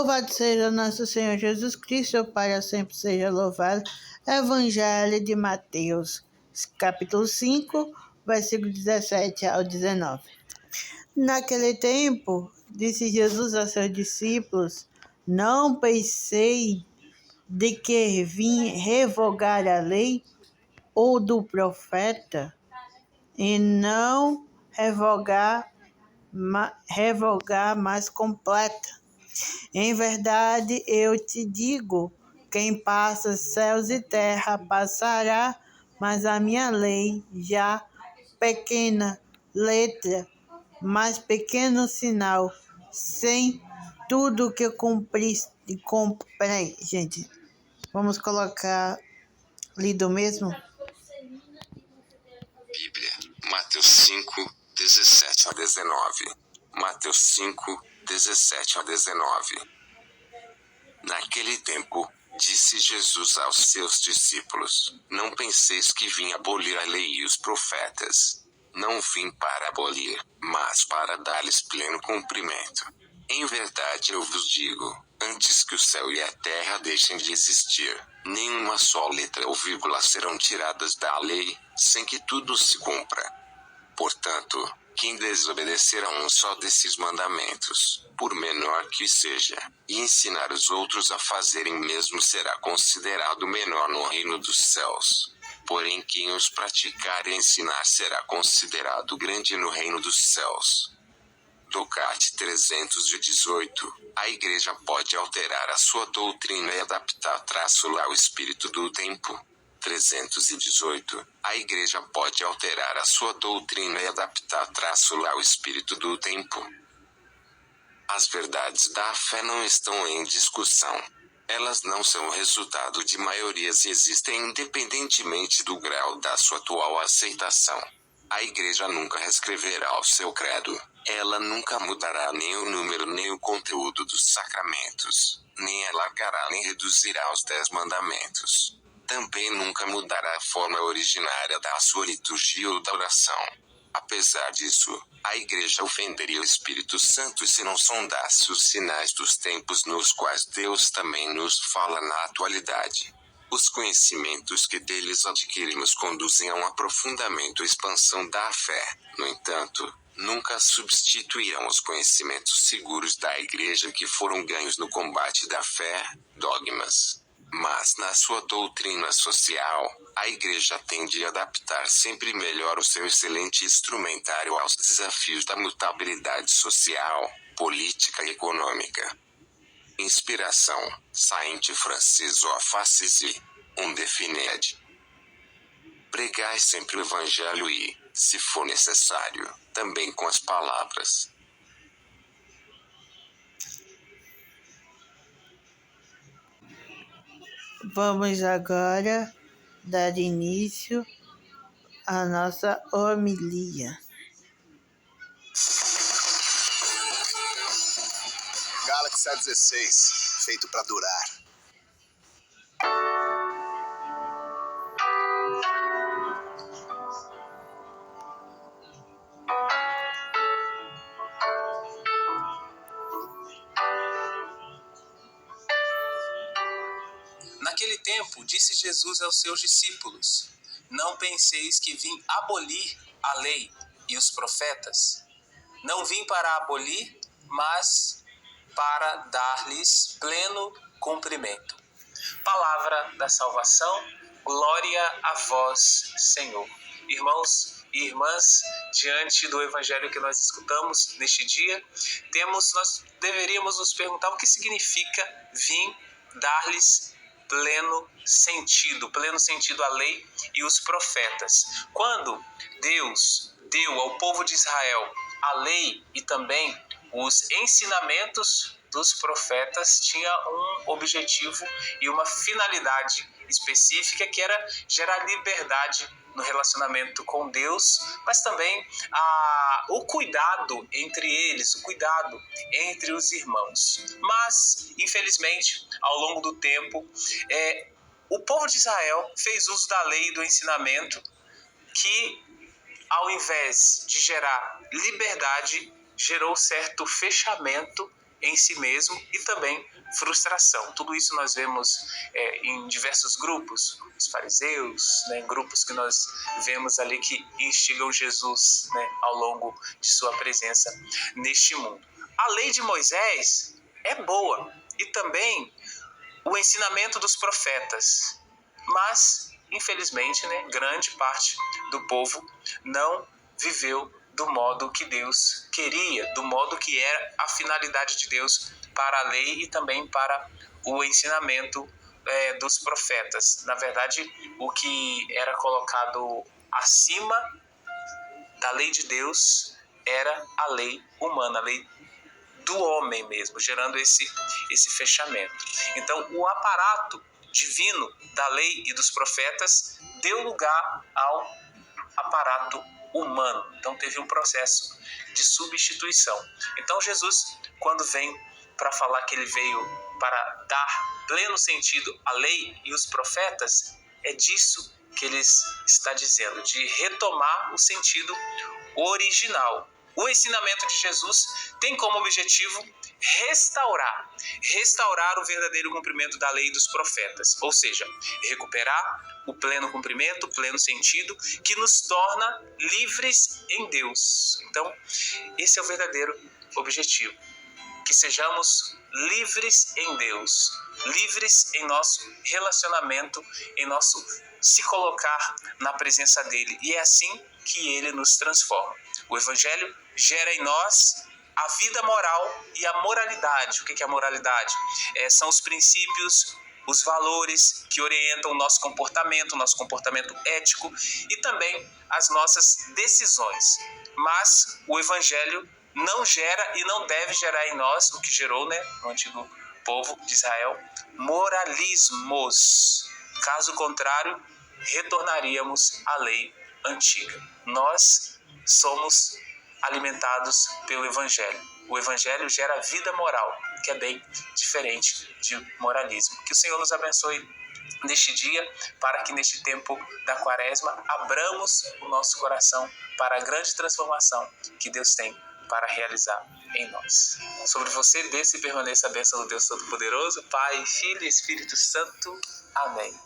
Louvado seja nosso Senhor Jesus Cristo, para sempre seja louvado. Evangelho de Mateus, capítulo 5, versículo 17 ao 19. Naquele tempo, disse Jesus aos seus discípulos: Não pensei de que vim revogar a lei ou do profeta, e não revogar, mas completa. Em verdade, eu te digo, quem passa céus e terra passará, mas a minha lei já pequena letra, mais pequeno sinal, sem tudo que cumpri. Peraí, gente, vamos colocar lido mesmo? Bíblia, Mateus 5, 17 a 19. Mateus 5, 17 a 19. Naquele tempo, disse Jesus aos seus discípulos: Não penseis que vim abolir a lei e os profetas. Não vim para abolir, mas para dar-lhes pleno cumprimento. Em verdade eu vos digo, antes que o céu e a terra deixem de existir, nenhuma só letra ou vírgula serão tiradas da lei, sem que tudo se cumpra. Portanto, quem desobedecer a um só desses mandamentos, por menor que seja, e ensinar os outros a fazerem mesmo será considerado menor no reino dos céus. Porém quem os praticar e ensinar será considerado grande no reino dos céus. Docate 318. A Igreja pode alterar a sua doutrina e adaptar lá ao espírito do tempo. 318. A Igreja pode alterar a sua doutrina e adaptar lá ao espírito do tempo. As verdades da fé não estão em discussão. Elas não são resultado de maiorias e existem independentemente do grau da sua atual aceitação. A Igreja nunca reescreverá o seu credo. Ela nunca mudará nem o número nem o conteúdo dos sacramentos, nem alargará nem reduzirá os 10 mandamentos. Também nunca mudará a forma originária da sua liturgia ou da oração. Apesar disso, a Igreja ofenderia o Espírito Santo se não sondasse os sinais dos tempos nos quais Deus também nos fala na atualidade. Os conhecimentos que deles adquirimos conduzem a um aprofundamento e expansão da fé. No entanto, nunca substituirão os conhecimentos seguros da Igreja que foram ganhos no combate da fé, dogmas. Mas na sua doutrina social, a Igreja tende a adaptar sempre melhor o seu excelente instrumentário aos desafios da mutabilidade social, política e econômica. Inspiração: Saint Francis of Assisi, defined. Pregai sempre o Evangelho e, se for necessário, também com as palavras. Vamos agora dar início à nossa homilia. Galaxy A16, feito para durar. Naquele tempo, disse Jesus aos seus discípulos: Não penseis que vim abolir a lei e os profetas. Não vim para abolir, mas para dar-lhes pleno cumprimento. Palavra da salvação, glória a vós, Senhor. Irmãos e irmãs, diante do evangelho que nós escutamos neste dia, nós deveríamos nos perguntar o que significa vir dar-lhes pleno sentido à lei e os profetas. Quando Deus deu ao povo de Israel a lei e também os ensinamentos dos profetas, tinha um objetivo e uma finalidade específica, que era gerar liberdade no relacionamento com Deus, mas também o cuidado entre eles, o cuidado entre os irmãos. Mas, infelizmente, ao longo do tempo, o povo de Israel fez uso da lei e do ensinamento que, ao invés de gerar liberdade, gerou certo fechamento em si mesmo e também frustração. Tudo isso nós vemos em diversos grupos, os fariseus, né, grupos que nós vemos ali que instigam Jesus, né, ao longo de sua presença neste mundo. A lei de Moisés é boa e também o ensinamento dos profetas, mas infelizmente, né, grande parte do povo não viveu do modo que Deus queria, do modo que era a finalidade de Deus para a lei e também para o ensinamento dos profetas. Na verdade, o que era colocado acima da lei de Deus era a lei humana, a lei do homem mesmo, gerando esse fechamento. Então, o aparato divino da lei e dos profetas deu lugar ao aparato humano. Então, teve um processo de substituição. Então, Jesus, quando vem para falar que ele veio para dar pleno sentido à lei e os profetas, é disso que ele está dizendo, de retomar o sentido original. O ensinamento de Jesus tem como objetivo restaurar o verdadeiro cumprimento da lei e dos profetas, ou seja, recuperar o pleno cumprimento, o pleno sentido, que nos torna livres em Deus. Então, esse é o verdadeiro objetivo, que sejamos livres em Deus, livres em nosso relacionamento, em nosso se colocar na presença dele, e é assim que ele nos transforma. O Evangelho gera em nós a vida moral e a moralidade. O que é a moralidade? São os princípios, os valores que orientam o nosso comportamento ético e também as nossas decisões. Mas o Evangelho não gera e não deve gerar em nós o que gerou, né, no antigo povo de Israel, moralismos. Caso contrário, retornaríamos à lei antiga. Nós somos alimentados pelo Evangelho. O Evangelho gera vida moral, que é bem diferente de moralismo. Que o Senhor nos abençoe neste dia, para que neste tempo da Quaresma abramos o nosso coração para a grande transformação que Deus tem para realizar em nós. Sobre você, desça e permaneça a bênção do Deus Todo-Poderoso, Pai, Filho e Espírito Santo. Amém.